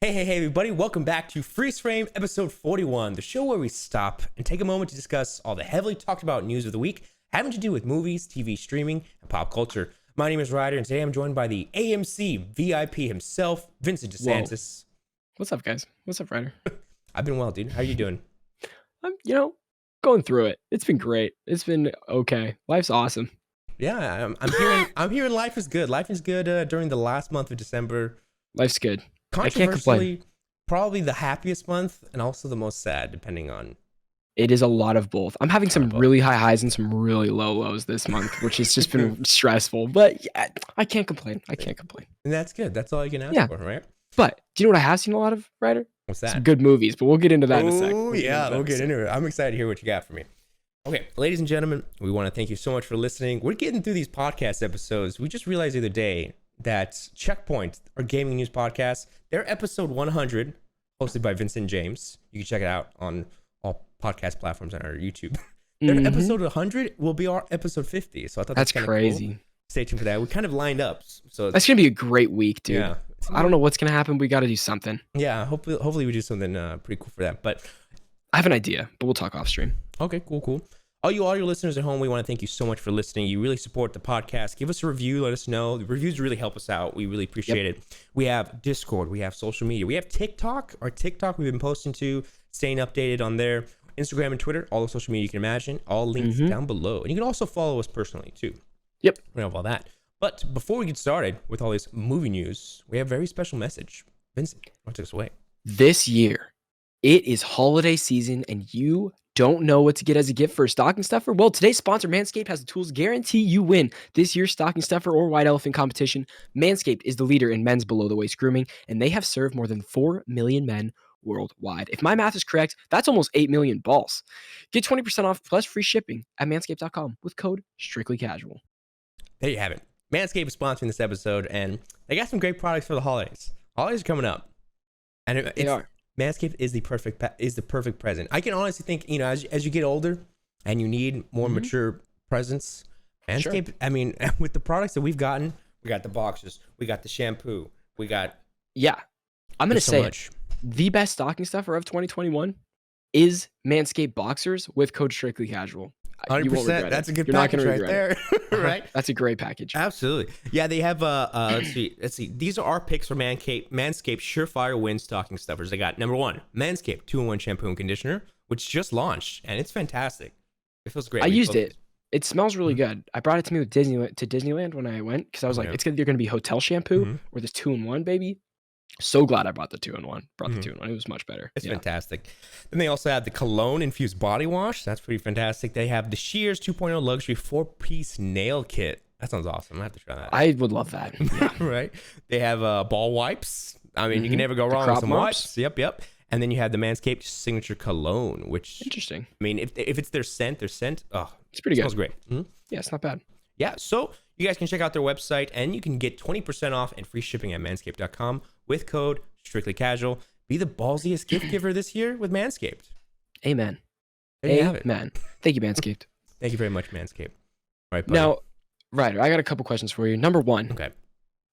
Hey, everybody. Welcome back to Freeze Frame, episode 41, the show where we stop and take a moment to discuss all the heavily talked about news of the week having to do with movies, TV streaming, and pop culture. My name is Ryder, and today I'm joined by the AMC VIP himself, Vincent DeSantis. Whoa. What's up, guys? What's up, Ryder? I've been well, dude. How are you doing? I'm, going through it. It's been great. It's been okay. Life's awesome. Yeah, I'm hearing life is good. Life is good during the last month of December. Life's good. I can't Controversially, complain. probably the happiest month and also the most sad, depending on. It is a lot of both. I'm having some really high highs and some really low lows this month, which has just been stressful. But yeah, I can't complain. And that's good. That's all you can ask for, right? But do you know what I have seen a lot of, Ryder? What's that? Some good movies, but we'll get into that in a second. Oh, yeah, we'll get into it. I'm excited to hear what you got for me. Okay, ladies and gentlemen, we want to thank you so much for listening. We're getting through these podcast episodes. We just realized the other day that Checkpoint, our gaming news podcast, their episode 100, hosted by Vincent James. You can check it out on all podcast platforms and our YouTube. Their episode 100 will be our episode 50. So I thought that's crazy. Cool. Stay tuned for that. We kind of lined up. So that's going to be a great week, dude. Yeah. I don't know what's going to happen. We got to do something. Yeah, hopefully we do something pretty cool for that. But I have an idea, but we'll talk off stream. Okay, cool. All your listeners at home, we want to thank you so much for listening. You really support the podcast. Give us a review. Let us know. The reviews really help us out. We really appreciate it. We have Discord. We have social media. We have TikTok. Our TikTok we've been posting to, staying updated on there. Instagram and Twitter, all the social media you can imagine. All links down below. And you can also follow us personally, too. Yep. We have all that. But before we get started with all this movie news, we have a very special message. Vincent, why don't you take us away? This year, it is holiday season, and you don't know what to get as a gift for a stocking stuffer? Well, today's sponsor, Manscaped, has the tools guarantee you win this year's stocking stuffer or white elephant competition. Manscaped is the leader in men's below-the-waist grooming, and they have served more than 4 million men worldwide. If my math is correct, that's almost 8 million balls. Get 20% off plus free shipping at manscaped.com with code strictlycasual. There you have it. Manscaped is sponsoring this episode, and they got some great products for the holidays. Holidays are coming up, and They are. Manscaped is the perfect present. I can honestly think, as you get older and you need more mature presents, Manscaped, I mean, with the products that we've gotten, we got the boxers, we got the shampoo, we got... Yeah. I'm going to say much. The best stocking stuffer of 2021 is Manscaped Boxers with code strictlycasual. 100%. That's a good package right there. Right? That's a great package. Absolutely. Yeah, they have let's see. These are our picks for Manscaped Surefire Win stocking stuffers. They got number 1, Manscaped 2-in-1 shampoo and conditioner, which just launched, and it's fantastic. It feels great. I used it. It smells really good. I brought it to me with Disneyland when I went because I was like, it's either going to be hotel shampoo or this 2-in-1, baby. So glad I brought the 2-in-1. It was much better. It's fantastic. Then they also have the cologne infused body wash. That's pretty fantastic. They have the Shears 2.0 luxury 4-piece nail kit. That sounds awesome. I have to try that. I would love that. Yeah. Right. They have ball wipes. I mean, you can never go wrong with some wipes. Yep. And then you have the Manscaped signature cologne, which interesting. I mean, if it's their scent, oh, it's pretty good. Smells great. Yeah, it's not bad. Yeah. So you guys can check out their website, and you can get 20% off and free shipping at manscaped.com with code strictlycasual. Be the ballsiest gift giver this year with Manscaped. Amen. There you have it. Amen. Thank you, Manscaped. Thank you very much, Manscaped. All right, buddy. Now, Ryder, I got a couple questions for you. Number 1. Okay.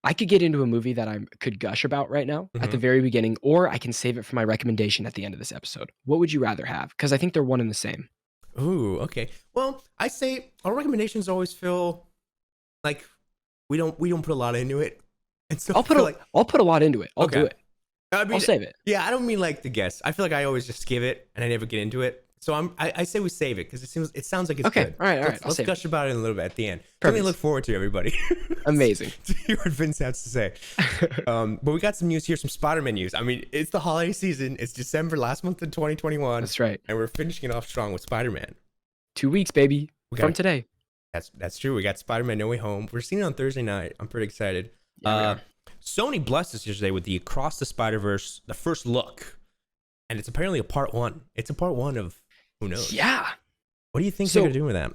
I could get into a movie that I could gush about right now at the very beginning, or I can save it for my recommendation at the end of this episode. What would you rather have? Because I think they're one and the same. Ooh, okay. Well, I say our recommendations always feel like we don't put a lot into it. And so I'll put a lot into it. I'll do it. I mean, I'll save it. Yeah, I don't mean like the guess. I feel like I always just give it and I never get into it. So I say we save it because it sounds like it's good. All right. Let's gush about it in a little bit at the end. Perfect. Something to look forward to, everybody. Amazing. To hear what Vince has to say. But we got some news here, some Spiderman news. I mean, it's the holiday season. It's December, last month of 2021. That's right. And we're finishing it off strong with Spiderman. 2 weeks, baby. From today. That's true. We got Spider-Man No Way Home. We're seeing it on Thursday night. I'm pretty excited. Yeah, Sony blessed us yesterday with the Across the Spiderverse, the first look. And it's apparently a part 1. It's a part 1 of who knows. Yeah. What do you think they're going to do with that?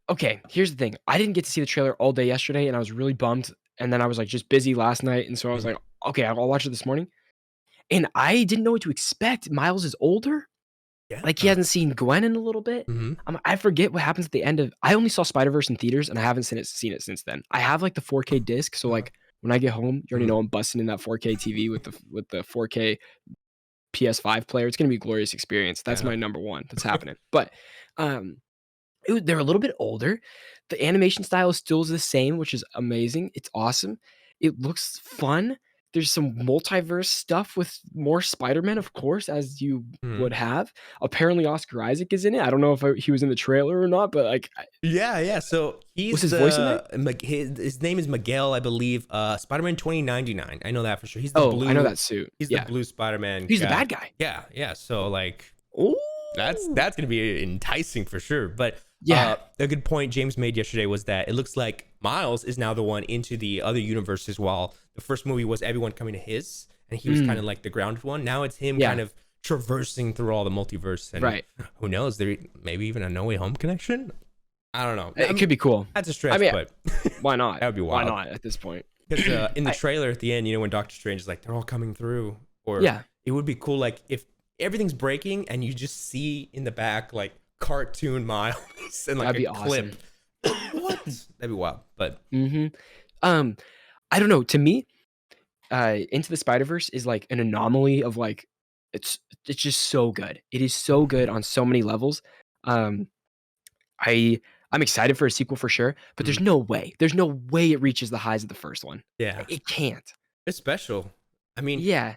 Okay, here's the thing. I didn't get to see the trailer all day yesterday, and I was really bummed. And then I was like just busy last night. And so I was like, okay, I'll watch it this morning. And I didn't know what to expect. Miles is older. Yeah. Like he hasn't seen Gwen in a little bit. I forget what happens at the end of. I only saw Spider-Verse in theaters, and I haven't seen it since then. I have like the 4K disc, so like when I get home, you already Mhm. know I'm busting in that 4K TV with the 4K PS5 player. It's gonna be a glorious experience. That's Yeah. my number one. That's happening. But um, they're a little bit older. The animation style is still the same, which is amazing. It's awesome. It looks fun. There's some multiverse stuff with more Spider-Man, of course, as you Mhm. would have. Apparently, Oscar Isaac is in it. I don't know if he was in the trailer or not, but like, Yeah, yeah. So was he's his voice in there? his name is Miguel, I believe. Spider-Man 2099. I know that for sure. Oh, I know that suit. He's the Yeah, blue Spider-Man he's the guy. bad guy. Yeah, yeah. So like Oh, that's gonna be enticing for sure. But yeah. a good point James made yesterday was that it looks like Miles is now the one into the other universes, while the first movie was everyone coming to his, and he was kind of like the grounded one. Now it's him Yeah. kind of traversing through all the multiverse, and Right. who knows? There maybe even a No Way Home connection. I don't know. It could be cool. That's a stretch, I mean, but why not? that would be Why wild. not at this point? Because in the I trailer at the end, when Doctor Strange is like, they're all coming through, or Yeah. it would be cool like if everything's breaking and you just see in the back like cartoon Miles and like That'd a be clip. awesome. What? That'd be wild. But Mhm. Um, I don't know. To me, Into the Spider-Verse is like an anomaly of like it's it's just so good. It is so good on so many levels. Um, I I'm excited for a sequel for sure, but mhm, there's no way. There's no way it reaches the highs of the first one. yeah, It can't. it's special. I mean, Yeah.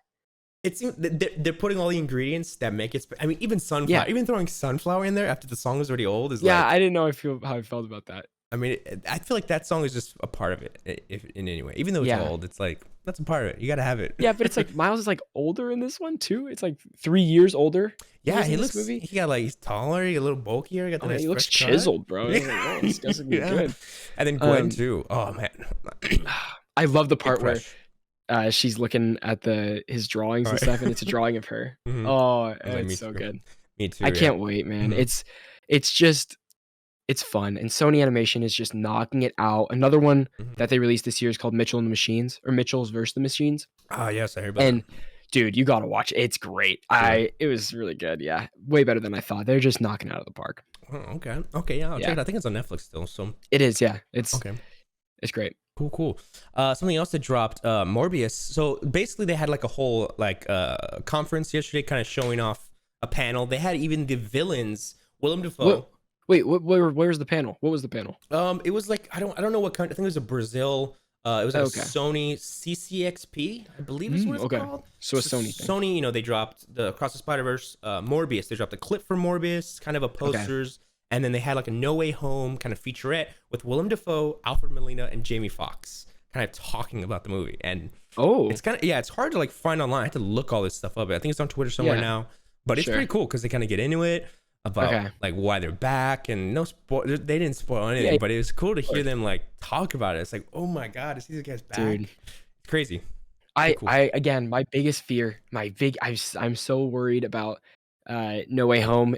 they're putting all the ingredients that make it. I mean, even Yeah. sunflower, even throwing sunflower in there after the song was already old is Yeah, like. I didn't know how I felt about that. I mean, I feel like that song is just a part of it, if in any way. Even though it's Yeah. old, it's like that's a part of it. You got to have it. Yeah, but it's like Miles is like older in this one too. It's like 3 years older. Yeah, Miles he in this looks. movie. He got like he's taller, he got a little bulkier. He got the Oh, nice he looks fresh cut. chiseled, bro. I was like, oh, this guy's gonna be Yeah. good. And then Gwen Um, too. Oh man, I love the big part where crush. she's looking at his drawings and Alright. stuff, and it's a drawing of her. Mhm. Oh, I was like, me it's so too. good. Me too. I Yeah. can't wait, man. Mhm. It's just it's fun, and Sony Animation is just knocking it out. Another one Mhm. that they released this year is called Mitchell and the Machines, or Mitchell's versus the Machines. Ah, yes, I heard about And that. dude, you gotta watch it. It's great. Really? It was really good. Yeah, way better than I thought. They're just knocking it out of the park. Oh, okay. Okay. Yeah, I'll check Yeah, it out. I think it's on Netflix still. So it is. Yeah, okay. it's great. Cool, cool. Something else that dropped, Morbius. So basically, they had like a whole like conference yesterday, kind of showing off a panel. They had even the villains, Willem Dafoe. Wait, where's the panel? What was the panel? It was like I don't know what country. I think it was a Brazil. It was like a Okay. Sony CCXP, I believe is what it's Okay. called. So a Sony thing. Sony, they dropped the Across the Spider-Verse, Morbius. They dropped a clip for Morbius, kind of a posters, and then they had like a No Way Home kind of featurette with Willem Dafoe, Alfred Molina, and Jamie Foxx, kind of talking about the movie. And Oh, it's kind of it's hard to like find online. I had to look all this stuff up. I think it's on Twitter somewhere Yeah. now, but it's Sure. pretty cool because they kind of get into it about Okay. like why they're back and no spoil. They didn't spoil anything, Yeah, but it was cool to hear course. them like talk about it. It's like, oh my god, is these guys back? Dude. It's crazy. Cool. I again, my biggest fear, I'm so worried about No Way Home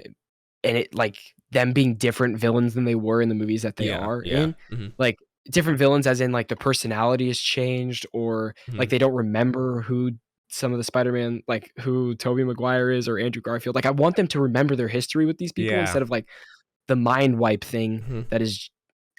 and it like them being different villains than they were in the movies that they are Yeah. in. Like different villains as in like the personality has changed or like Mhm. they don't remember who some of the Spider-Man like who Tobey Maguire is or Andrew Garfield. Like I want them to remember their history with these people Yeah. instead of like the mind wipe thing Mhm. that is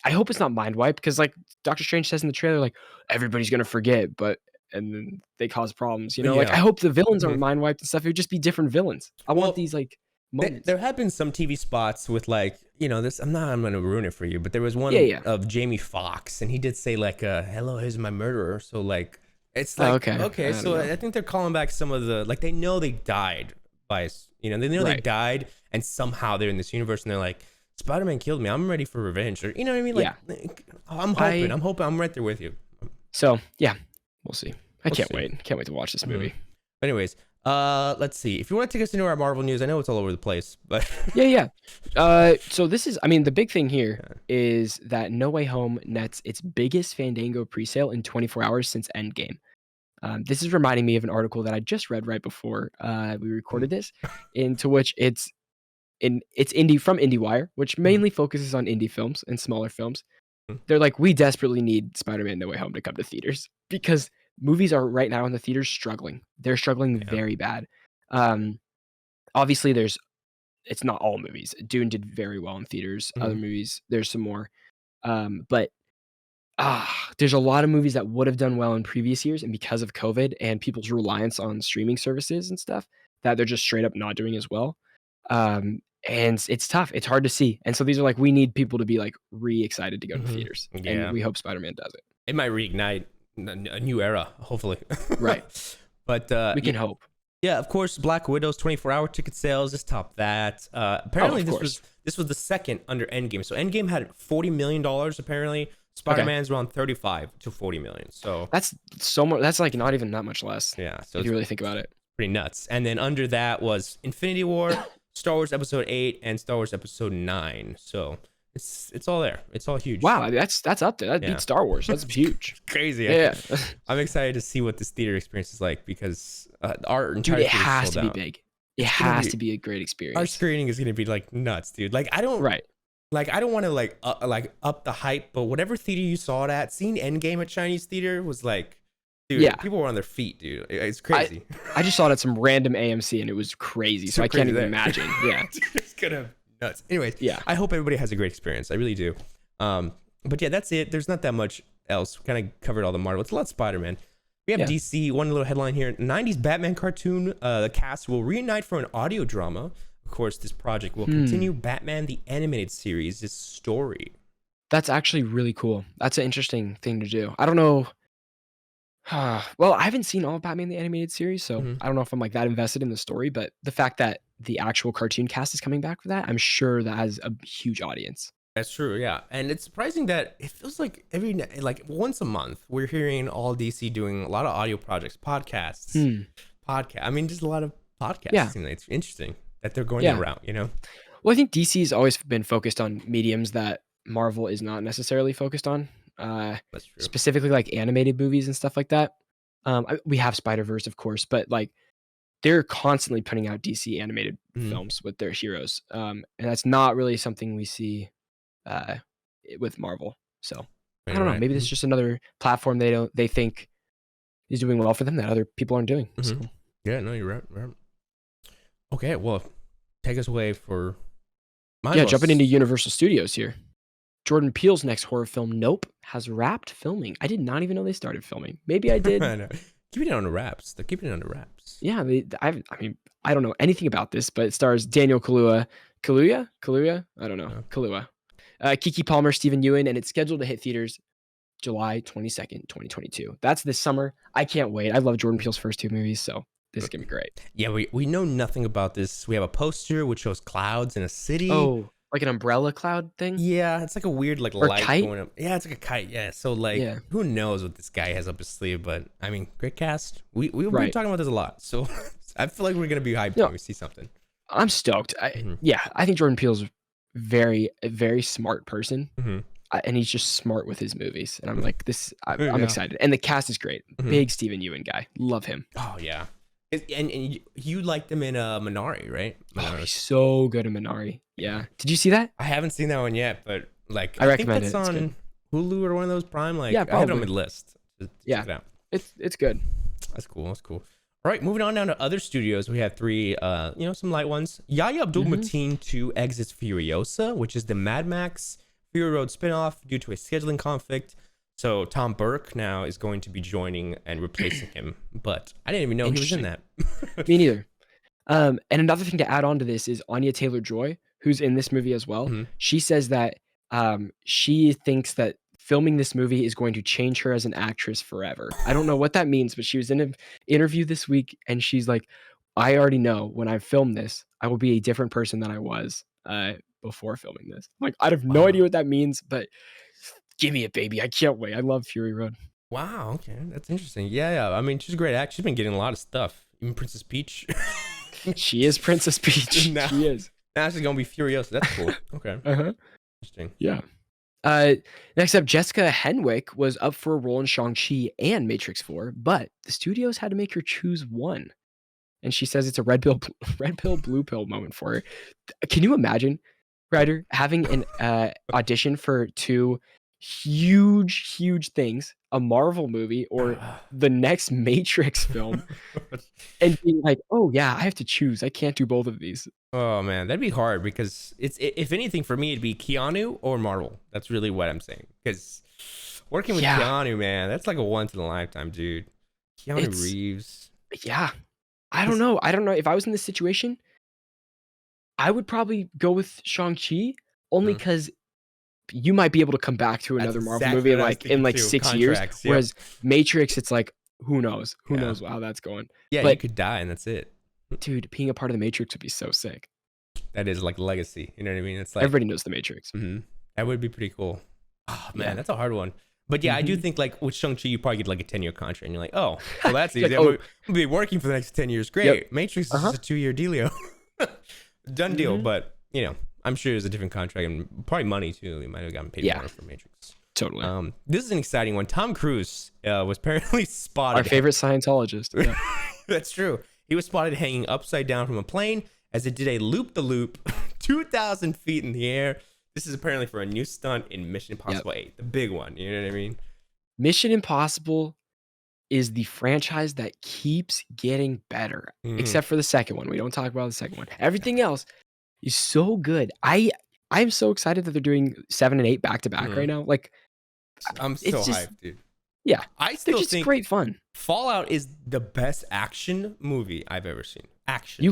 I hope it's not mind wipe because like Doctor Strange says in the trailer, like everybody's gonna forget, but and then they cause problems, you know? Like I Yeah. hope the villains aren't Mhm. mind wiped and stuff. It would just be different villains. I want Well, these like moments. there have been some TV spots with like this. I'm gonna ruin it for you, but there was one Yeah. of Jamie Foxx, and he did say like, "Hello, here's my murderer." So like, it's like okay. okay. I So don't know. I think they're calling back some of the like they know they died they know they Right. died, and somehow they're in this universe, and they're like, Spider-Man killed me. I'm ready for revenge, or you know what I mean? Like, I'm hoping. I'm hoping. I'm right there with you. So yeah, we'll see. I We'll can't see. wait. Can't wait to watch this movie. Anyways, let's see. If you want to take us into our Marvel news, I know it's all over the place, but Yeah. So this is, I mean, the big thing here is that No Way Home nets its biggest Fandango presale in 24 hours since Endgame. This is reminding me of an article that I just read right before we recorded this, into which it's indie from IndieWire, which mainly focuses on indie films and smaller films. They're like, we desperately need Spider-Man No Way Home to come to theaters because movies are right now in the theaters struggling. They're struggling very bad. Obviously, it's not all movies. Dune did very well in theaters. Other movies, there's some more. But there's a lot of movies that would have done well in previous years, and because of COVID and people's reliance on streaming services and stuff, that they're just straight up not doing as well. And it's tough. It's hard to see. And so these are like, we need people to be like excited to go to the theaters. Yeah. And we hope Spider-Man does it. It might reignite a new era, hopefully. Right. But we can hope. Yeah, of course, Black Widow's 24-hour ticket sales just topped that. Apparently, this was the second under Endgame. So Endgame had $40 million apparently. Spider-Man's around 35 to 40 million. So that's so much. That's like not even that much less. Yeah. So if you really think about it, pretty nuts. And then under that was Infinity War, Star Wars Episode 8, and Star Wars Episode 9. So it's all there. It's all huge. Wow, that's up there. That beats Star Wars. That's huge. Crazy. Yeah. I'm excited to see what this theater experience is like because our entire it has to be big. It has to be a great experience. Our screening is gonna be like nuts, dude. Like I don't want to like up the hype, but whatever theater you saw it at, seeing Endgame at Chinese theater was like, dude, people were on their feet, dude. It's crazy. I just saw it at some random AMC and it was crazy. So I can't even imagine. Yeah. It's gonna nuts. Anyways, I hope everybody has a great experience. I really do. But yeah, that's it. There's not that much else. We kind of covered all the Marvel. It's a lot of Spider-Man. We have DC. One little headline here: 90s Batman cartoon. The cast will reunite for an audio drama. Of course, this project will continue Batman the Animated Series' story. That's actually really cool. That's an interesting thing to do. I don't know. Well, I haven't seen all of Batman the Animated Series, so I don't know if I'm like that invested in the story, but the fact that the actual cartoon cast is coming back for that, I'm sure that has a huge audience. That's true, yeah. And it's surprising that it feels like once a month, we're hearing all DC doing a lot of audio projects, podcasts. I mean, just a lot of podcasts. Yeah. It's interesting that they're going that route, you know? Well, I think DC's always been focused on mediums that Marvel is not necessarily focused on. That's true. Specifically like animated movies and stuff like that. We have Spider-Verse, of course, but like they're constantly putting out DC animated films with their heroes. And that's not really something we see with Marvel. So I don't know. Maybe this is just another platform they think is doing well for them that other people aren't doing. So. Yeah, no, you're right. Okay, well, take us away for jumping into Universal Studios here. Jordan Peele's next horror film, Nope, has wrapped filming. I did not even know they started filming. Maybe I did. I know. Keeping it on the wraps. They're keeping it on the wraps. Yeah, I don't know anything about this, but it stars Daniel Kaluuya. Kaluuya? I don't know. No. Kaluuya. Keke Palmer, Stephen Ewan, and it's scheduled to hit theaters July 22nd, 2022. That's this summer. I can't wait. I love Jordan Peele's first two movies, so this is going to be great. Yeah, we know nothing about this. We have a poster which shows clouds in a city. Oh, like an umbrella cloud thing? Yeah, it's like a weird light kite? going up. Yeah, it's like a kite. Yeah, so who knows what this guy has up his sleeve? But I mean, great cast. We've been talking about this a lot, so I feel like we're gonna be hyped when we see something. I'm stoked. I think Jordan Peele's a very smart person, and he's just smart with his movies. And I'm like, I'm excited. And the cast is great. Big Stephen Ewan guy. Love him. Oh yeah. And you liked him in Minari, right? Oh, he's so good in Minari. Yeah. Did you see that? I haven't seen that one yet, but like I recommend think that's on Hulu or one of those Prime. Like, yeah, I had it on my list. Check it out. It's good. That's cool. All right, moving on down to other studios. We have three, some light ones. Yahya Abdul-Mateen 2 exits Furiosa, which is the Mad Max Fury Road spinoff due to a scheduling conflict. So Tom Burke now is going to be joining and replacing him, but I didn't even know he was in that. Me neither. And another thing to add on to this is Anya Taylor-Joy, who's in this movie as well. She says that she thinks that filming this movie is going to change her as an actress forever. I don't know what that means, but she was in an interview this week and she's like, I already know when I film this, I will be a different person than I was before filming this. I'm like, I have no idea what that means, but give me it, baby. I can't wait. I love Fury Road. Wow. Okay. That's interesting. Yeah. I mean, she's a great actress. She's been getting a lot of stuff. Even Princess Peach. She is Princess Peach. Now, she is. Now she's going to be Furiosa. That's cool. Okay. Interesting. Yeah. Next up, Jessica Henwick was up for a role in Shang-Chi and Matrix 4, but the studios had to make her choose one. And she says it's a red pill, blue pill moment for her. Can you imagine, Ryder, having an audition for two huge things, a Marvel movie or the next Matrix film, and being like, oh yeah, I have to choose. I can't do both of these. Oh man, that'd be hard because it's if anything for me, it'd be Keanu or Marvel. That's really what I'm saying. Because Working with Yeah. Keanu, man, that's like a once in a lifetime, dude. Keanu It's- Reeves. Yeah. I don't know. If I was in this situation, I would probably go with Shang-Chi only Mhm. because you might be able to come back to That's another Marvel exactly movie what I was in thinking like too. 6 years. Contracts, yep. Whereas Matrix, it's like, who knows? Who Yeah. knows how that's going? Yeah, you But could die and that's it. dude, being a part of the Matrix would be so sick. That is like legacy. You know what I mean? It's like Everybody knows the Matrix. that would be pretty cool. Oh man, Yeah. that's a hard one. But yeah, I do think like with Shang-Chi, you probably get like a 10-year contract, and you're like, oh, well that's easy. Like, I'm gonna be working for the next 10 years. Great. Matrix is Uh-huh. just a 2-year dealio. Done deal. But you know, I'm sure it's a different contract and probably money too. They might have gotten paid more for Matrix. Totally. This is an exciting one. Tom Cruise was apparently spotted. Our favorite Scientologist. Yeah. That's true. He was spotted hanging upside down from a plane as it did a loop-the-loop 2,000 feet in the air. This is apparently for a new stunt in Mission Impossible 8, the big one. You know what I mean? Mission Impossible is the franchise that keeps getting better, except for the second one. We don't talk about the second one. Everything else is so good. I'm so excited that they're doing 7 and 8 back to back right now. Like, I'm so hyped, dude. Yeah, I they're still just think great fun. Fallout is the best action movie I've ever seen. Action.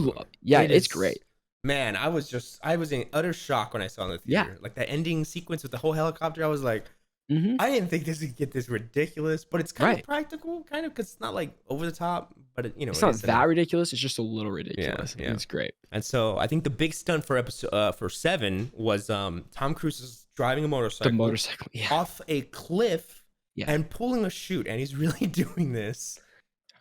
It's great. Man, I was in utter shock when I saw it in the theater. Yeah. Like that ending sequence with the whole helicopter, I was like, I didn't think this would get this ridiculous, but it's kind of practical, kind of, because it's not like over the top, but it's not that ridiculous. It's just a little ridiculous. Yeah. It's great. And so I think the big stunt for for 7 was Tom Cruise is driving a motorcycle, off a cliff and pulling a chute, and he's really doing this.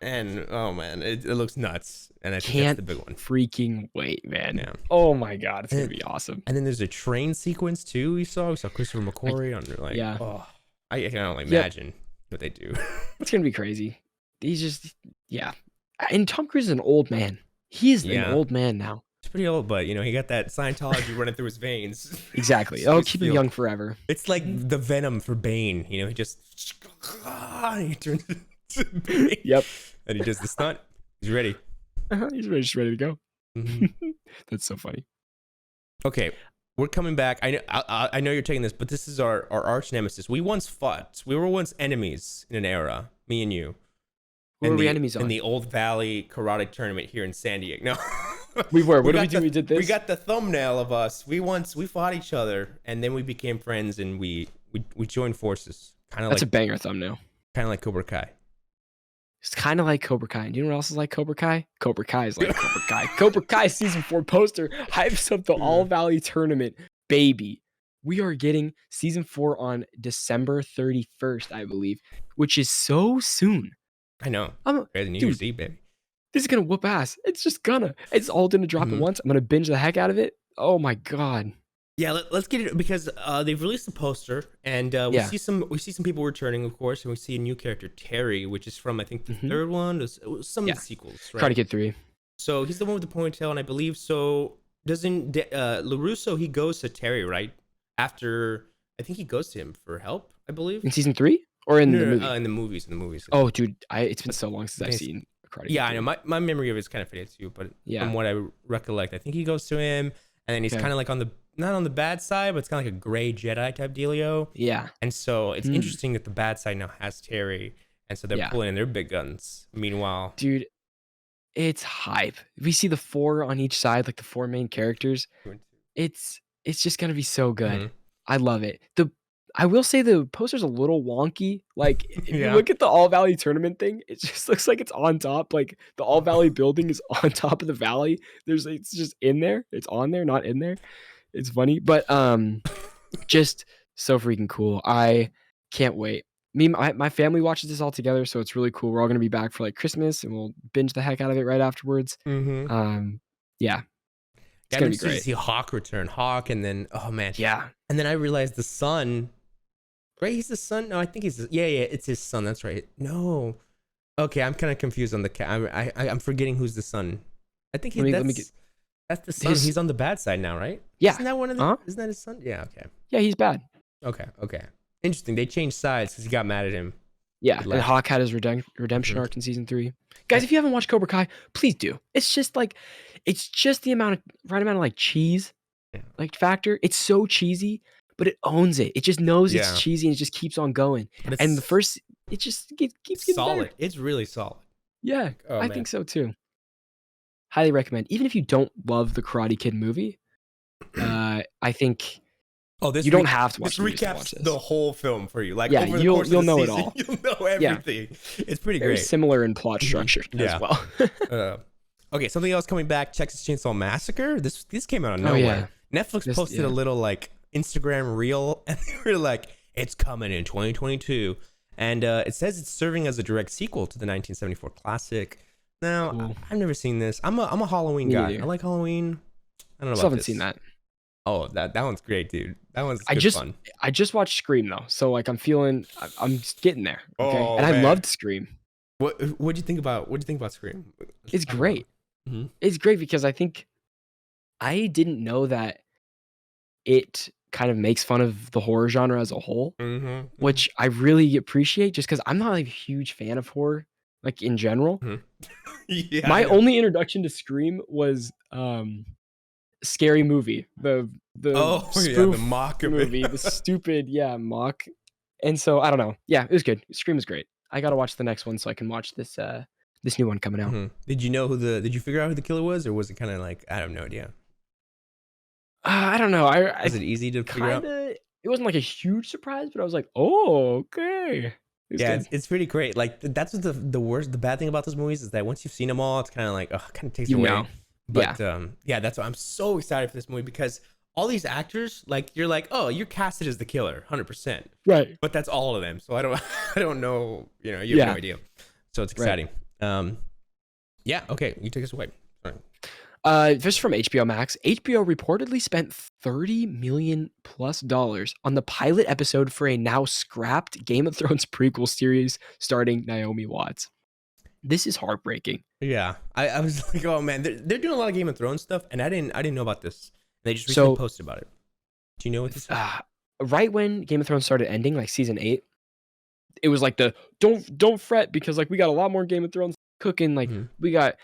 And oh man, it looks nuts. And I think that's the big one. Freaking wait, man. Yeah. Oh my god, it's gonna be awesome. And then there's a train sequence too. We saw Christopher McQuarrie on like, I can only imagine what they do. It's gonna be crazy. He's just and Tom Cruise is an old man. He's an old man now. He's pretty old, but you know, he got that Scientology running through his veins. Exactly. So keep him young forever. It's like the Venom for Bane. You know, he just he turns into Bane. Yep. And he does the stunt. He's ready. He's just ready to go. That's so funny. Okay, we're coming back. I know you're taking this, but this is our arch nemesis. We once fought. We were once enemies in an era. Me and you. Who were we enemies on? In the Old Valley Karate Tournament here in San Diego. No. We were. What did we do? We did this. We got the thumbnail of us. We fought each other, and then we became friends, and we joined forces. That's a banger thumbnail. Kind of like Cobra Kai. It's kind of like Cobra Kai. And you know what else is like Cobra Kai? Cobra Kai is like Cobra Kai. Cobra Kai season 4 poster hypes up the All Valley Tournament, baby. We are getting season 4 on December 31st, I believe, which is so soon. I know. New Year's Eve, baby. This is gonna whoop ass. It's just gonna. It's all gonna drop at once. I'm gonna binge the heck out of it. Oh my god. Yeah, let's get it, because they've released a poster, and we see some people returning, of course, and we see a new character, Terry, which is from I think the third one, it was some of the sequels, right? Karate Kid 3. So he's the one with the ponytail, and I believe so. Doesn't LaRusso, he goes to Terry right after? I think he goes to him for help, I believe, in season 3 or in the movie? In the movies. Oh, dude, it's been so long since I've seen Karate Kid. Yeah, I know. My memory of it is kind of faded too, but from what I recollect, I think he goes to him, and then he's kind of like not on the bad side, but it's kind of like a gray Jedi type dealio. Yeah. And so it's interesting that the bad side now has Terry, and so they're pulling in their big guns. Meanwhile, dude, it's hype. We see the 4 on each side, like the 4 main characters. It's just gonna be so good. I love it. I will say the poster's a little wonky. Like, if you look at the All Valley Tournament thing, it just looks like it's on top. Like, the All Valley building is on top of the valley. It's just in there. It's on there, not in there. It's funny, but just so freaking cool. I can't wait. My family watches this all together, so it's really cool. We're all gonna be back for like Christmas, and we'll binge the heck out of it right afterwards. Yeah. It's gonna be great. See Hawk return. Hawk, and then yeah. And then I realized the son. Right, he's the son. No, I think he's it's his son. That's right. No, okay, I'm kind of confused on the cat. I'm forgetting who's the son. I think that's the son. He's on the bad side now, right? Yeah. Isn't that one of the? Isn't that his son? Yeah. Okay. Yeah, he's bad. Okay. Interesting. They changed sides because he got mad at him. Yeah, and Hawk had his redemption arc in season 3. Guys, if you haven't watched Cobra Kai, please do. It's just the right amount of like cheese, like factor. It's so cheesy, but it owns it. It just knows Yeah. it's cheesy and it just keeps on going. But And the first, it just keeps getting solid. better. It's really solid. Yeah, Oh, I man. think so too. Highly recommend. Even if you don't love the Karate Kid movie, I think this you don't have to watch this the movies to recaps watch this. the whole film for you. Like Yeah, over the you'll course of the know it season, all. you'll know everything. It's pretty Very great. similar in plot structure Yeah. as well. Okay, something else coming back, Texas Chainsaw Massacre. This came out of nowhere. Netflix posted a little like Instagram reel, and they were like, "It's coming in 2022," and it says it's serving as a direct sequel to the 1974 classic. Now, Cool. I've never seen this. I'm a Halloween Me guy. neither. I like Halloween. I don't know Still about haven't this. seen that. Oh, that one's great, dude. That one's good fun. I just watched Scream though, so like I'm just getting there. Okay, Oh, and I man. loved Scream. What'd you think about Scream? It's great. Mm-hmm. It's great because I think I didn't know that it kind of makes fun of the horror genre as a whole, Mm-hmm. which I really appreciate just because I'm not like a huge fan of horror, like in general. Yeah. My only introduction to Scream was Scary Movie, the spoof the mock of movie, it. the stupid mock. And so I don't know. Yeah, it was good. Scream was great. I gotta watch the next one so I can watch this this new one coming out. Mm-hmm. Did you figure out who the killer was, or was it kind of like I have no idea? I don't know. Was it easy to figure out? It wasn't like a huge surprise, but I was like, oh, okay. It's pretty great. Like that's what the bad thing about those movies is that once you've seen them all, it's kind of like kind of takes it away. Know. But that's why I'm so excited for this movie, because all these actors, like you're like, oh, you're casted as the killer, 100%. Right. But that's all of them. So I don't know. You have no idea. So it's exciting. Right. Okay, you take us away. Sorry. Just from HBO Max, HBO reportedly spent $30 million plus on the pilot episode for a now scrapped Game of Thrones prequel series starring Naomi Watts. This is heartbreaking. Yeah, I was like, oh man, they're doing a lot of Game of Thrones stuff, and I didn't know about this. They just recently posted about it. Do you know what this is? Right when Game of Thrones started ending, like season 8, it was like don't fret because like we got a lot more Game of Thrones cooking. Like we got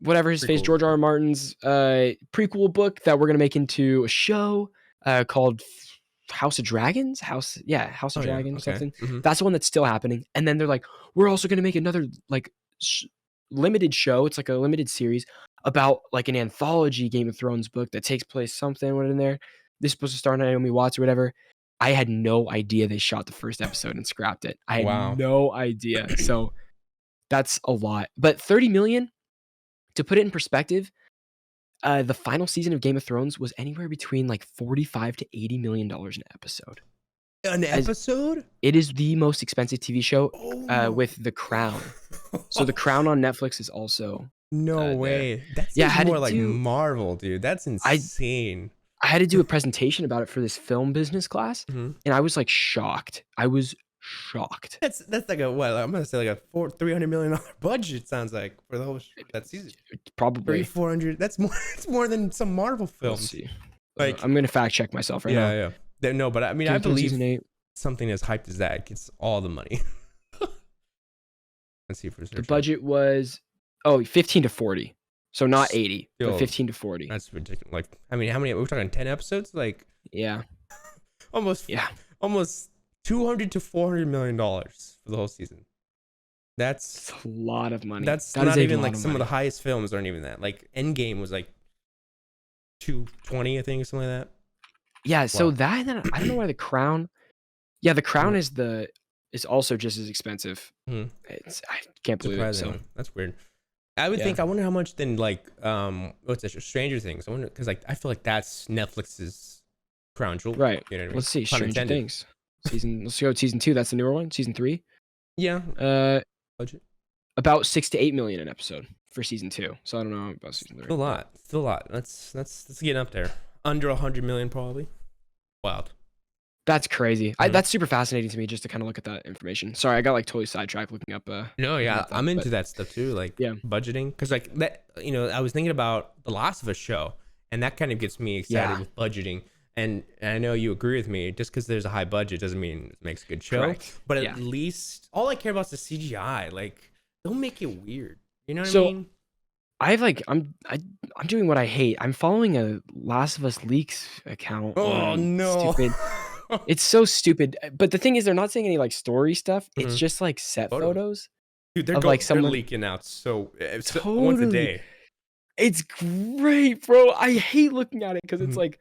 whatever his face, George R. R. Martin's prequel book that we're gonna make into a show called House of Dragons. House of Dragons, okay. something. Mm-hmm. That's the one that's still happening. And then they're like, we're also gonna make another like limited show. It's like a limited series about like an anthology Game of Thrones book that takes place something in there. This is supposed to star Naomi Watts or whatever. I had no idea they shot the first episode and scrapped it. I had no idea. So that's a lot. But 30 million, to put it in perspective, the final season of Game of Thrones was anywhere between like $45 to $80 million an episode. An episode? It is the most expensive TV show with The Crown. So The Crown on Netflix is also no way. That's more like Marvel, dude. That's insane. I had to do a presentation about it for this film business class, and I was like shocked. I was shocked. That's like I'm gonna say like a $300 million budget. Sounds like for the whole that season. Probably 400. That's more. It's more than some Marvel films. Let's see. Like I'm gonna fact check myself right now. Yeah. No, but I mean, Game I believe season 8. something as hyped as that gets all the money. Let's see if the budget was 15 to 40. So not 80, but 15 to 40. That's ridiculous. Like, I mean, how many? We're talking 10 episodes. Like, almost 200 to $400 million for the whole season. That's a lot of money. That's not even like some of the highest films aren't even that. Like Endgame was like 220, I think, or something like that. Yeah. So that I don't know why The Crown. Yeah, The Crown is also just as expensive. I can't believe it. So that's weird. I would think. I wonder how much then like what's that? Stranger Things. I wonder because like I feel like that's Netflix's crown jewel. Right. You know what I mean? Let's see. Stranger Things. Let's go with season 2. That's the newer one. Season 3. Yeah. Budget. About 6 to 8 million an episode for season 2. So I don't know about season 3. Still a lot. That's getting up there. Under 100 million probably. Wild. That's crazy. That's super fascinating to me just to kind of look at that information. Sorry, I got like totally sidetracked looking up. I'm into that stuff too, like budgeting, because like that, I was thinking about the Last of Us show, and that kind of gets me excited with budgeting. And I know you agree with me. Just because there's a high budget doesn't mean it makes a good show. Correct. But at least all I care about is the CGI. Like, don't make it weird. You know what I mean? I'm doing what I hate. I'm following a Last of Us leaks account. Oh no. Stupid. It's so stupid. But the thing is, they're not saying any like story stuff. It's Mhm. just like set photos Dude, of like they're someone. leaking out so once a Totally. day. It's great, bro. I hate looking at it because it's Mhm. like,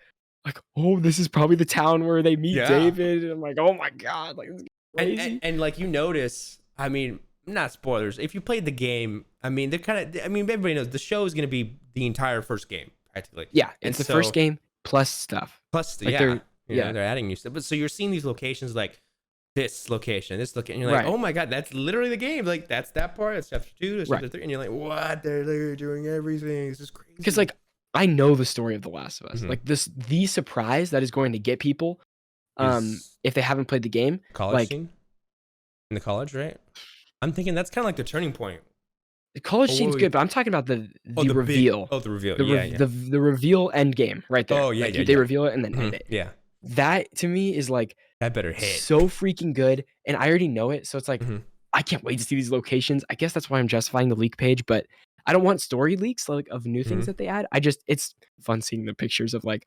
oh, this is probably the town where they meet Yeah. David. And I'm like, oh my God, like this is crazy. And like you notice, I mean, not spoilers. If you played the game, I mean, they're kind of. I mean, everybody knows the show is going to be the entire first game practically. Yeah, And it's the so, first game plus stuff. plus, Like yeah, they're you know, yeah, they're adding new stuff. But so you're seeing these locations like this location, this location. You're like, right, oh my god, that's literally the game. Like that's that part. That's chapter 2. That's right. chapter 3. And you're like, what? They're doing everything. This is crazy. Because like I know the story of The Last of Us. Mhm. Like the surprise that is going to get people, Is if they haven't played the game. college Like scene in the college, right? I'm thinking that's kind of like the turning point. the college Oh, scene's wait. good, but I'm talking about the The reveal. Big, the reveal. The Yeah, re- yeah. the reveal end game right there. Oh, yeah, Like yeah, they yeah. reveal it and then Mhm. end it. Yeah, That to me is like that better hit. so freaking good, and I already know it. So it's like Mhm. I can't wait to see these locations. I guess that's why I'm justifying the leak page, but I don't want story leaks like of new things Mhm. that they add. It's fun seeing the pictures of like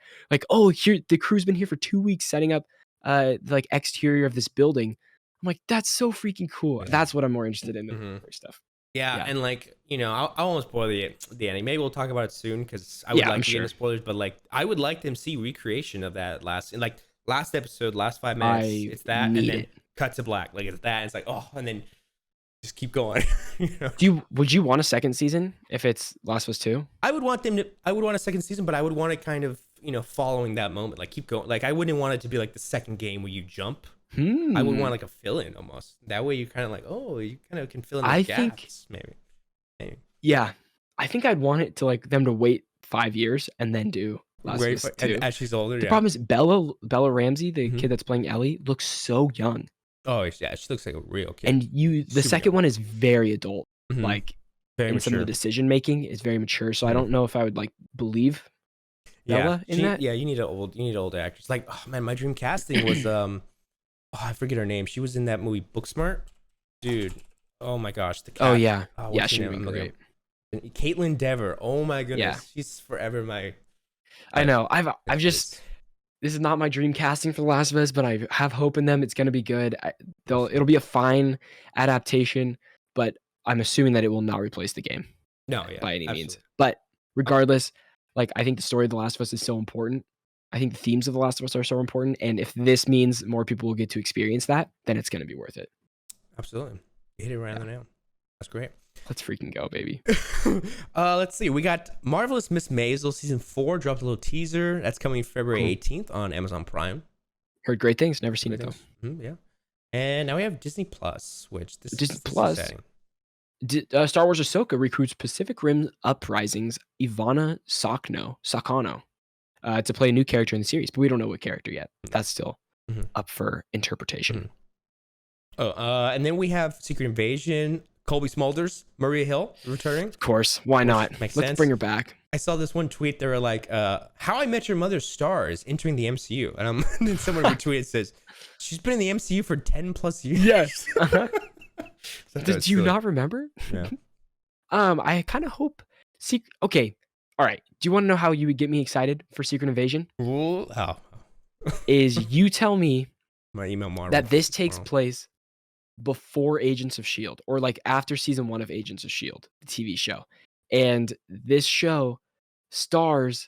oh here the crew's been here for 2 weeks setting up the like exterior of this building. I'm like that's so freaking cool. Yeah. That's what I'm more interested in than Mhm. story stuff. Yeah, Yeah. and like I won't spoil the ending. Maybe we'll talk about it soon because I would Yeah, like I'm to get sure. into spoilers. But like, I would like them to see recreation of that last episode, last 5 minutes. I It's that, and need then it. cut to black. Like it's that. And it's like and then just keep going. you know? Would you want a second season if it's Last of Us 2? I would want them to. I would want a second season, but I would want it kind of following that moment. Like keep going. Like I wouldn't want it to be like the second game where you jump. I would want like a fill in almost. That way you kind of like you kind of can fill in the I gaps. think Maybe. Yeah. I think I'd want it to like them to wait 5 years and then do Last of Us 2. As she's older. The Yeah. problem is Bella Ramsey, the Mhm. kid that's playing Ellie, looks so young. Oh yeah, she looks like a real kid. And the Super second young. one is very adult. Mhm. Like Very in some of mature. the decision making is very mature. So I Mhm. don't know if I would like believe Bella in that. Yeah, you need older actors. Like, oh man, my dream casting was I forget her name. She was in that movie Booksmart. Dude, oh my gosh, the cat. Oh yeah. What's Yeah, her she would name? be I'm looking great. up. Caitlin Dever. Oh my goodness. Yeah. She's forever my I know. I've just this is not my dream casting for The Last of Us, but I have hope in them. It's gonna be good. It'll be a fine adaptation, but I'm assuming that it will not replace the game. No, yeah. By any means. absolutely. But regardless, like I think the story of The Last of Us is so important. I think the themes of The Last of Us are so important. And if this means more people will get to experience that, then it's gonna be worth it. Absolutely. You hit it right on the nail. That's great. Let's freaking go, baby. Let's see. We got Marvelous Miss Maisel season 4 dropped a little teaser. That's coming February 18th on Amazon Prime. Heard great things, never seen it though. Yeah. And now we have Disney Plus, which Disney is Plus. exciting. Star Wars Ahsoka recruits Pacific Rim Uprising's Ivana Sakano to play a new character in the series, but we don't know what character yet. That's still up for interpretation. And then we have Secret Invasion, Colby Smulders, Maria Hill returning. Of course, why not? Makes Let's sense. bring her back. I saw this one tweet. They were like, "How I Met Your Mother's star is entering the MCU," and then someone retweeted says, "She's been in the MCU for 10 plus years." Yes. So Did you not remember? Yeah. I kind of hope. Okay, all right. Do you want to know how you would get me excited for Secret Invasion? Oh. Is you tell me My email Marvel. that this takes place before Agents of S.H.I.E.L.D. or like after season 1 of Agents of S.H.I.E.L.D., the TV show. And this show stars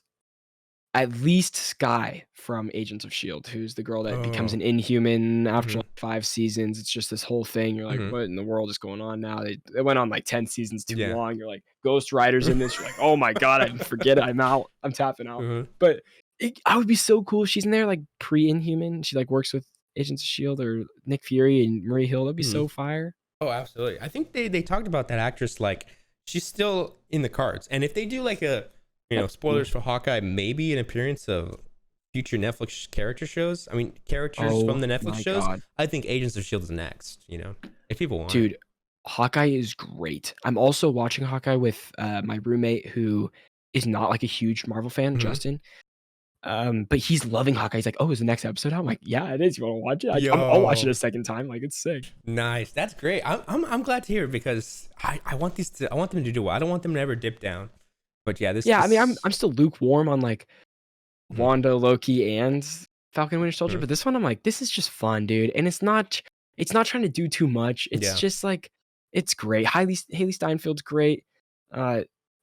at least Skye from Agents of S.H.I.E.L.D., who's the girl that becomes an Inhuman after like 5 seasons. It's just this whole thing. You're like, what in the world is going on now? They went on like 10 seasons too long. You're like, Ghost Rider's in this. You're like, oh my God, I forget it. I'm out. I'm tapping out. But I would be so cool if she's in there like pre-Inhuman. She like works with Agents of S.H.I.E.L.D. or Nick Fury and Maria Hill. That'd be so fire. Oh, absolutely. I think they talked about that actress. Like, she's still in the cards. And if they do like a, spoilers for Hawkeye, maybe an appearance of future Netflix character shows. I mean, characters from the Netflix shows. God. I think Agents of S.H.I.E.L.D. is next, if people want. Dude, Hawkeye is great. I'm also watching Hawkeye with my roommate who is not like a huge Marvel fan, Justin. But he's loving Hawkeye. He's like, "Oh, is the next episode out?" I'm like, "Yeah, it is. You want to watch it? I'll watch it a second time. Like, it's sick." Nice. That's great. I'm glad to hear it because I want them to do well. I don't want them to ever dip down. But yeah, this. I mean, I'm still lukewarm on like Mhm. Wanda, Loki, and Falcon Winter Soldier, Mhm. but this one I'm like, this is just fun, dude. And it's not trying to do too much. It's Yeah. just like it's great. Haley Steinfeld's great.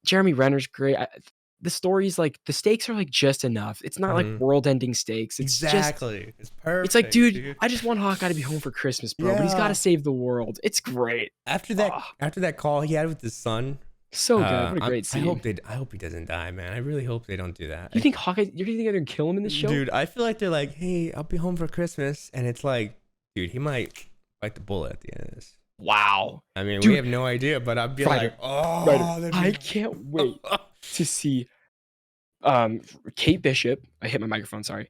Jeremy Renner's great. The story's like the stakes are like just enough. It's not like Mhm. world-ending stakes. It's Exactly. It's perfect. It's like, dude, I just want Hawkeye to be home for Christmas, bro. But he's got Yeah. to save the world. It's great. After that call he had with his son. So good. What a great scene. I hope he doesn't die, man. I really hope they don't do that. You think Hawkeye? You think they're gonna kill him in this show? Dude, I feel like they're like, hey, I'll be home for Christmas, and it's like, dude, he might bite the bullet at the end of this. Wow. I mean, Dude, we have no idea, but I'd be like, oh, Ryder, I can't wait to see Kate Bishop. I hit my microphone. Sorry.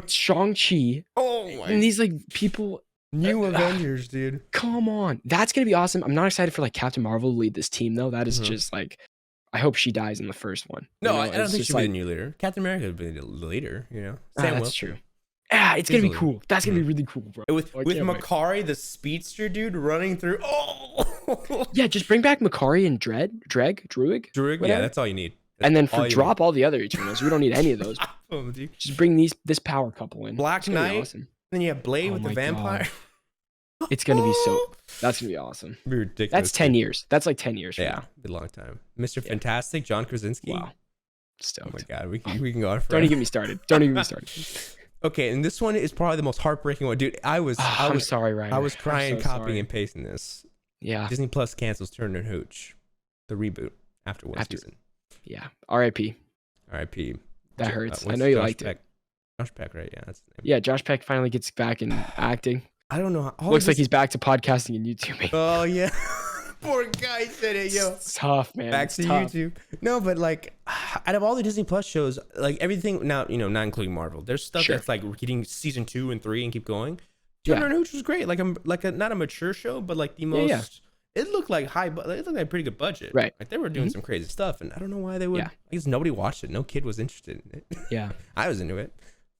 Shang-Chi. Oh my! And these like people. New Avengers, dude. Come on, that's gonna be awesome. I'm not excited for like Captain Marvel to lead this team though. That is just like, I hope she dies in the first one. No, You know, I don't it's think just she'll be the new leader. Captain America would be the leader, you know. Sam that's Wilson. true. Yeah, it's gonna be Easily. cool. That's gonna be really cool, bro. With I can't wait. Makari, the speedster dude, running through. Oh, Yeah, just bring back Makari and Druig. Druig. Yeah, that's all you need. And then drop all the other Eternals. We don't need any of those. Dude. Just bring this power couple in. Black It's gonna be Knight. awesome. Then you have Blade Oh with the my vampire. God. It's gonna be so. That's gonna be awesome. Be ridiculous. That's 10 years. That's like 10 years from Yeah, now. a long time. Mr. Fantastic, John Krasinski. Wow. Oh Stoked. my God, we can go on Don't forever. even get me started. Don't even get me started. Okay, and this one is probably the most heartbreaking one, dude. I'm sorry, Ryan. I was crying, so copying sorry. and pasting this. Yeah. Disney Plus cancels Turner and Hooch, the reboot after one season. Yeah. R.I.P. R.I.P. That hurts. I what's know you Josh liked Peck? it. Josh Peck, right? Yeah, that's the name. Yeah, Josh Peck finally gets back in acting. I don't know. Looks like he's back to podcasting and YouTubing. Oh yeah. Poor guy said it, yo. It's tough, man. Back It's to tough. YouTube. No, but like, out of all the Disney Plus shows, like everything now, you know, not including Marvel, there's stuff Sure. that's like getting season 2 and 3 and keep going. Yeah. Turner and Hooch was great. Like not a mature show, but like the most. Yeah. It looked like it looked like a pretty good budget. Right. Like they were doing some crazy stuff, and I don't know why they would. Yeah. I guess nobody watched it. No kid was interested in it. Yeah. I was into it.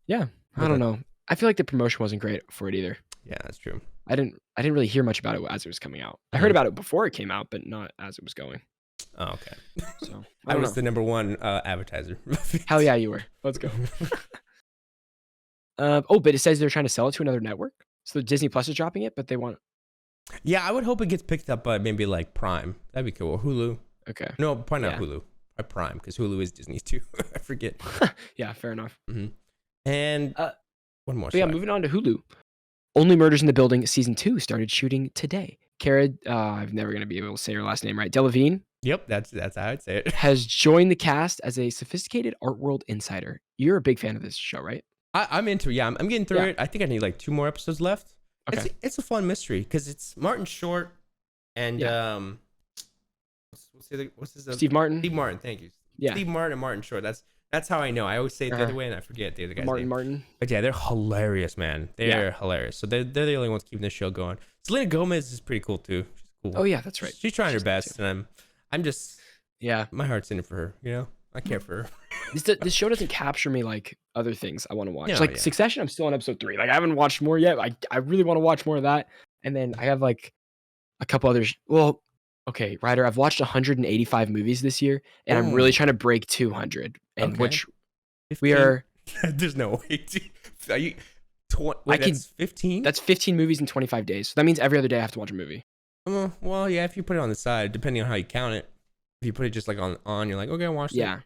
Yeah. I don't know. I feel like the promotion wasn't great for it either. Yeah, that's true. I didn't really hear much about it as it was coming out. I heard about it before it came out, but not as it was going. Oh, okay. So I was know. the number one advertiser. Hell yeah, you were. Let's go. But it says they're trying to sell it to another network. So Disney Plus is dropping it, but they want. Yeah, I would hope it gets picked up by maybe like Prime. That'd be cool. Or Hulu. Okay. No, probably not Yeah. Hulu. By Prime, because Hulu is Disney's too. I forget. Yeah, fair enough. And one more. But yeah, moving on to Hulu. Only Murders in the Building season 2 started shooting today. Cara, I'm never gonna be able to say her last name right. Delevingne Yep, that's how I'd say it. has joined the cast as a sophisticated art world insider. You're a big fan of this show, right? I'm into it. Yeah, I'm getting through it. I think I need like 2 more episodes left. Okay. It's a fun mystery because it's Martin Short and what's his Steve Martin. Steve Martin, thank you. Yeah. Steve Martin and Martin Short. That's how I know. I always say it the other way and I forget the other guy's name. Martin. But yeah, they're hilarious, man. They're hilarious. So they're the only ones keeping this show going. Selena Gomez is pretty cool too. She's cool. Oh yeah, that's right. She's trying her She's nice, best, and I'm just Yeah. my heart's in it for her. You know, I care for her. This show doesn't capture me like other things I want to watch. No, Like yeah. Succession, I'm still on episode 3. Like I haven't watched more yet. I really want to watch more of that. And then I have like a couple others. Well, okay, Ryder, I've watched 185 movies this year, and I'm really trying to break 200. And Okay. which 15? we are. There's no way. Are you? I can- That's 15. That's 15 movies in 25 days. So that means every other day I have to watch a movie. Well, yeah. If you put it on the side, depending on how you count it, if you put it just like on, you're like, okay, I watched it. Yeah.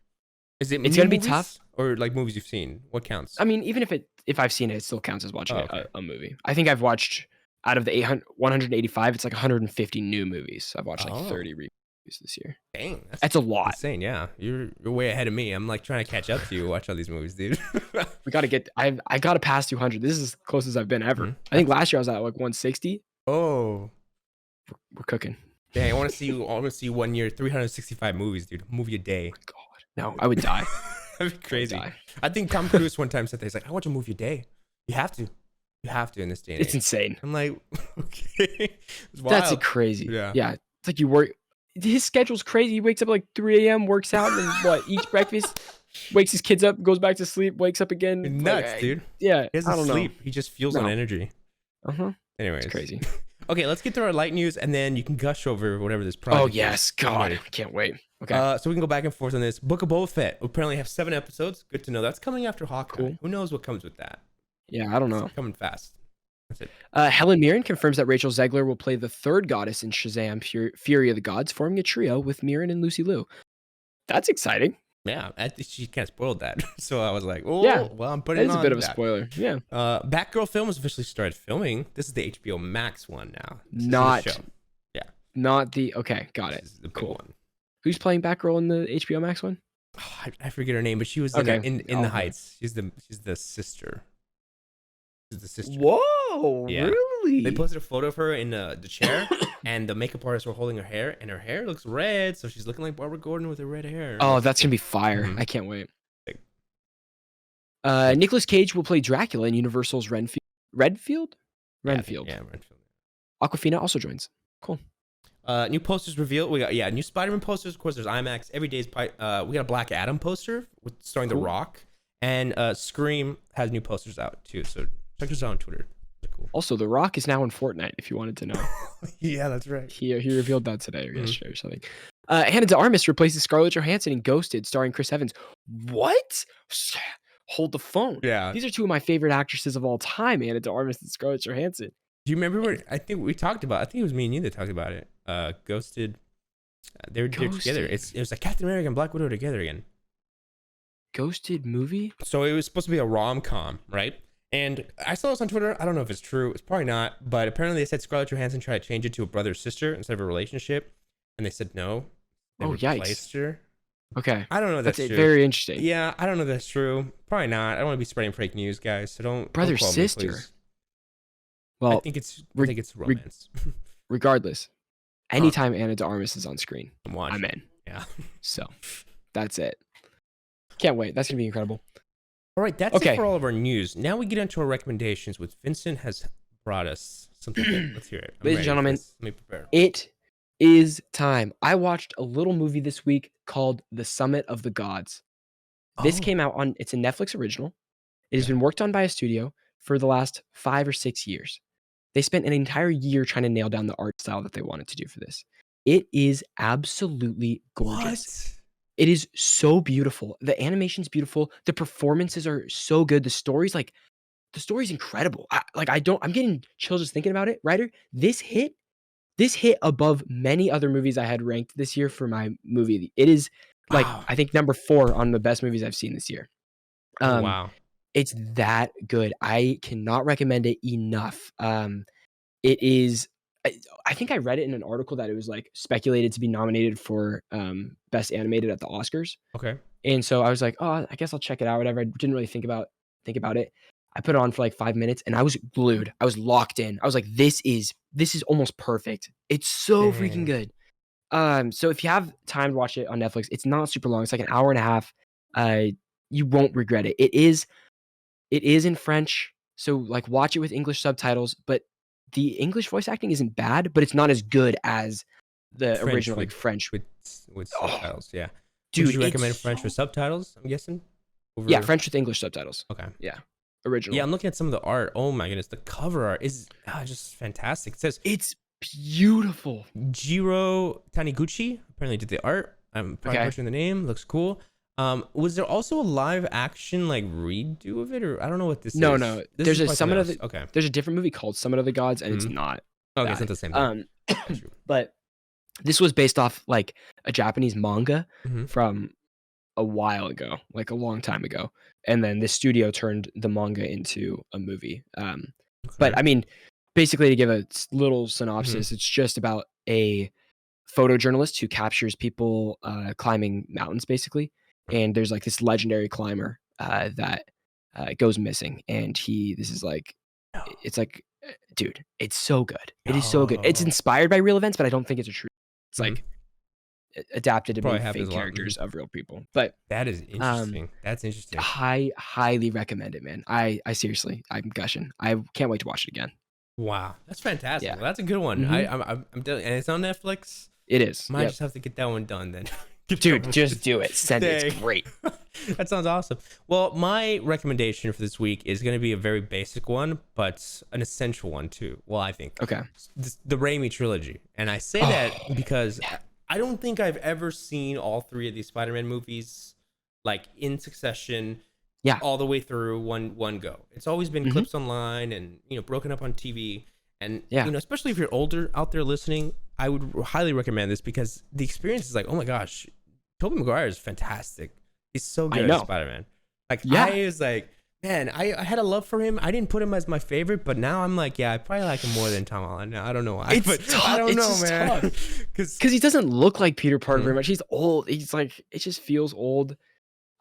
Is it? It's new gonna be movies tough. Or like movies you've seen? What counts? I mean, even if I've seen it, it still counts as watching Oh, okay. a movie. I think I've watched out of the 185, it's like 150 new movies. So I've watched like 30 reviews this year. Dang, That's a lot. insane. Yeah, you're way ahead of me. I'm like trying to catch up to you. Watch all these movies, dude. We got to get. I got to pass 200. This is as close as I've been ever. Mhm. I think last year I was at like 160. Oh, We're cooking. dang! I want to see you. I want to see 1 year, 365 movies, dude. Movie a day. God, no, I would die. That'd be crazy. die. I think Tom Cruise one time said that he's like, I watch a movie a day. You have to. You have to in this day and It's age. insane. I'm like, okay. It's That's wild. crazy. Yeah. Yeah. It's like you work. His schedule's crazy. He wakes up at like 3 a.m., works out, and then what? Eats breakfast, wakes his kids up, goes back to sleep, wakes up again. Nuts, dude. Yeah, He I doesn't don't sleep. He just fuels on No. energy. know. Anyways, It's crazy. Okay, let's get through our light news, and then you can gush over whatever this project. Oh yes, God, I can't wait. Okay. So we can go back and forth on this. Book of Boba Fett. We apparently have 7 episodes. Good to know. That's coming after Hawkeye. Cool. Who knows what comes with that? Yeah, I don't know. It's coming fast. That's it. Helen Mirren confirms that Rachel Zegler will play the third goddess in Shazam: Fury of the Gods, forming a trio with Mirren and Lucy Liu. That's exciting. Yeah, she kind of spoiled that. So I was like, oh, Yeah, well, I'm putting it on. That is a bit of a spoiler. Yeah. Batgirl film has officially started filming. This is the HBO Max one now. This Not. is the show. Yeah. Not the. Okay, got it. This is the big Cool. one. Who's playing Batgirl in the HBO Max one? Oh, I forget her name, but she was in the Heights. She's the sister. She's the sister. Whoa! Yeah. Really? They posted a photo of her in the chair, and the makeup artists were holding her hair, and her hair looks red, so she's looking like Barbara Gordon with her red hair. Oh, that's gonna be fire! Mhm. I can't wait. Nicolas Cage will play Dracula in Universal's Redfield. Yeah, Renfield. Aquafina also joins. Cool. New posters revealed. We got new Spider-Man posters. Of course, there's IMAX. Every day's we got a Black Adam poster starring The Rock, and Scream has new posters out too. So check us out on Twitter. They're cool. Also, The Rock is now in Fortnite. If you wanted to know, Yeah, that's right. he revealed that today or yesterday or something. Hannah de Armas replaces Scarlett Johansson in Ghosted, starring Chris Evans. What? Hold the phone. Yeah. These are two of my favorite actresses of all time, Hannah de Armas and Scarlett Johansson. Do you remember what I think we talked about? I think it was me and you that talked about it. Ghosted. They're together. It was like Captain America and Black Widow together again. Ghosted movie? So it was supposed to be a rom-com, right? And I saw this on Twitter. I don't know if it's true. It's probably not. But apparently they said Scarlett Johansson tried to change it to a brother-sister instead of a relationship. And they said no. They replaced her. Okay. I don't know if that's true. Very interesting. Yeah, I don't know if that's true. Probably not. I don't want to be spreading fake news, guys. So don't. Brother, don't me, sister. please. Well, I think it's romance. Regardless, anytime Anna de Armas is on screen, I'm in. Yeah. So that's it. Can't wait. That's going to be incredible. All right. That's it for all of our news. Now we get into our recommendations, which Vincent has brought us something good. Let's hear it. Ladies and gentlemen, let me prepare. It is time. I watched a little movie this week called The Summit of the Gods. This came out it's a Netflix original. It has been worked on by a studio for the last 5 or 6 years. They spent an entire year trying to nail down the art style that they wanted to do for this. It is absolutely gorgeous. What? It is so beautiful. The animation's beautiful. The performances are so good. The story's incredible. I'm getting chills just thinking about it. Ryder, this hit above many other movies I had ranked this year for my movie. It is I think number 4 on the best movies I've seen this year. Wow. It's that good. I cannot recommend it enough. It is. I think I read it in an article that it was like speculated to be nominated for best animated at the Oscars. Okay. And so I was like, oh, I guess I'll check it out. Whatever. I didn't really think about it. I put it on for like 5 minutes and I was glued. I was locked in. I was like, this is almost perfect. It's so freaking good. So if you have time to watch it on Netflix, it's not super long. It's like an hour and a half. You won't regret it. It is in French. So like watch it with English subtitles, but the English voice acting isn't bad, but it's not as good as the original like French with subtitles. Yeah. Dude, would you recommend French with subtitles? I'm guessing. Yeah, French with English subtitles. Okay. Yeah. Original. Yeah, I'm looking at some of the art. Oh my goodness, the cover art is just fantastic. It says it's beautiful. Jiro Taniguchi apparently did the art. I'm probably butchering the name. Looks cool. Was there also a live action like redo of it, or I don't know what this is? No. This there's a Summit of the Okay. There's a different movie called Summit of the Gods, and it's not. Okay, it's not the same thing. But this was based off like a Japanese manga from a while ago, like a long time ago, and then this studio turned the manga into a movie. But I mean, basically, to give a little synopsis, it's just about a photojournalist who captures people climbing mountains, basically. And there's like this legendary climber that goes missing, and it's like, dude, it's so good. It is so good. It's inspired by real events, but I don't think it's a true. It's like adapted to be fake characters of real people. But that is interesting. That's interesting. Highly recommend it, man. I seriously, I'm gushing. I can't wait to watch it again. Wow, that's fantastic. Yeah. Well, that's a good one. I'm and it's on Netflix. It is. Might just have to get that one done then. Dude, just do it. Send it. It's Dang. great. That sounds awesome. Well, my recommendation for this week is going to be a very basic one, but an essential one too. Well, I think. Okay. The Raimi trilogy. And I say that because I don't think I've ever seen all three of these Spider-Man movies like in succession. Yeah. All the way through one go. It's always been clips online and broken up on TV. And especially if you're older out there listening, I would highly recommend this because the experience is like, oh my gosh, Tobey Maguire is fantastic. He's so good as Spider-Man. Like I was like, man, I had a love for him. I didn't put him as my favorite, but now I'm like, yeah, I probably like him more than Tom Holland. Now I don't know why. I don't know, man. Because he doesn't look like Peter Parker very much. He's old. He's like, it just feels old.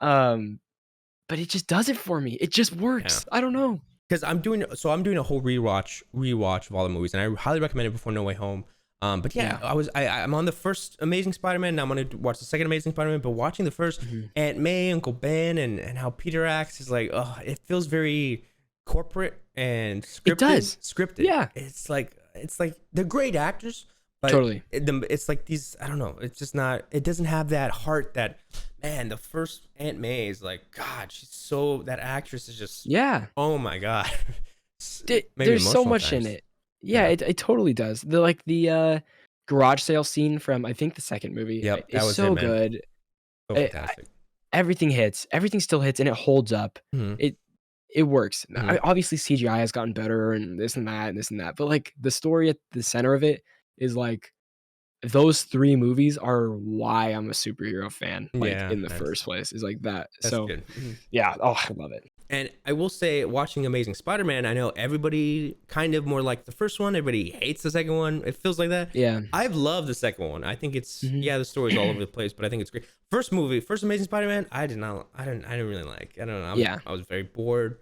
But it just does it for me. It just works. I don't know. Because I'm doing a whole rewatch of all the movies, and I highly recommend it before No Way Home. But I'm on the first Amazing Spider-Man. Now I'm gonna watch the second Amazing Spider-Man. But watching the first Aunt May, Uncle Ben, and how Peter acts is like, it feels very corporate and scripted. It does. Scripted. Yeah. It's like they're great actors. But totally. It's like these, I don't know. It's just not. It doesn't have that heart that, man. The first Aunt May is like, God, she's so. That actress is just. Yeah. Oh my God. There's so much in it. Yeah, it totally does. The garage sale scene from I think the second movie. Yep, that was so good. So fantastic. Everything hits. Everything still hits, and it holds up. It works. Obviously, CGI has gotten better, and this and that, and this and that. But like the story at the center of it is like those three movies are why I'm a superhero fan. Like in the first place is like that. So good. Yeah. Oh, I love it. And I will say, watching Amazing Spider-Man, I know everybody kind of more like the first one. Everybody hates the second one. It feels like that. Yeah. I've loved the second one. I think it's the story's all over the place, but I think it's great. First Amazing Spider-Man, I didn't really like. I don't know. I was very bored.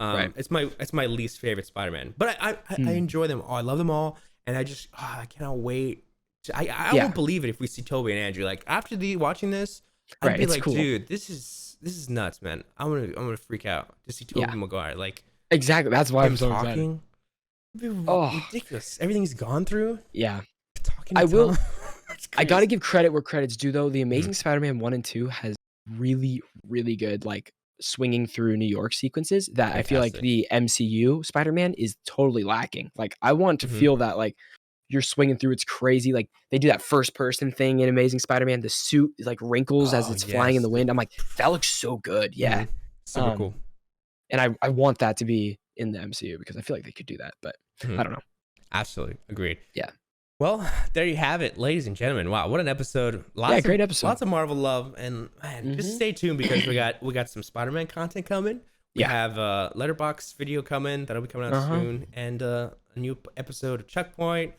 Right. It's my least favorite Spider-Man, but I enjoy them all. I love them all, and I just I cannot wait. I won't believe it if we see Tobey and Andrew like after watching this. I'd be like, cool. Dude, this is nuts, man. I'm gonna freak out to see Tobey Maguire. Like exactly. That's why I'm so excited. Ridiculous. Everything he's gone through. Yeah. I will. I gotta give credit where credit's due, though. The Amazing Spider-Man 1 and 2 has really, really good like swinging through New York sequences that fantastic. I feel like the MCU Spider-Man is totally lacking. Like I want to feel that like you're swinging through. It's crazy. Like they do that first person thing in Amazing Spider-Man. The suit like wrinkles as it's flying in the wind. I'm like, that looks so good. Yeah. Super cool. And I want that to be in the MCU because I feel like they could do that, but I don't know. Absolutely. Agreed. Yeah. Well, there you have it, ladies and gentlemen. Wow, what an episode. Great episode. Lots of Marvel love. And man, just stay tuned because we got some Spider-Man content coming. We have a Letterboxd video coming. That'll be coming out soon. And a new episode of Checkpoint.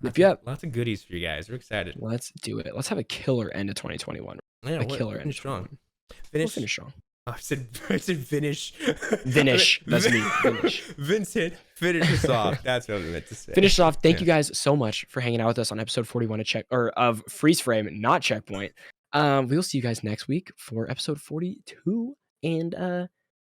Lots of goodies for you guys. We're excited. Let's do it. Let's have a killer end of 2021. Yeah, killer end strong. We'll finish strong. I said finish. Finish. That's me. Finish. Vincent, finish us off. That's what I meant to say. Finish us off. Thank you guys so much for hanging out with us on episode 41 of Freeze Frame, not Checkpoint. We'll see you guys next week for episode 42. And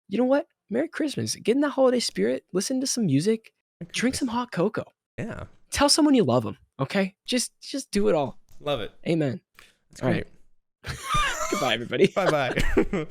you know what? Merry Christmas. Get in the holiday spirit. Listen to some music. Drink some hot cocoa. Yeah. Tell someone you love them. Okay. Just do it all. Love it. Amen. That's great. All right. Goodbye, everybody. Bye-bye.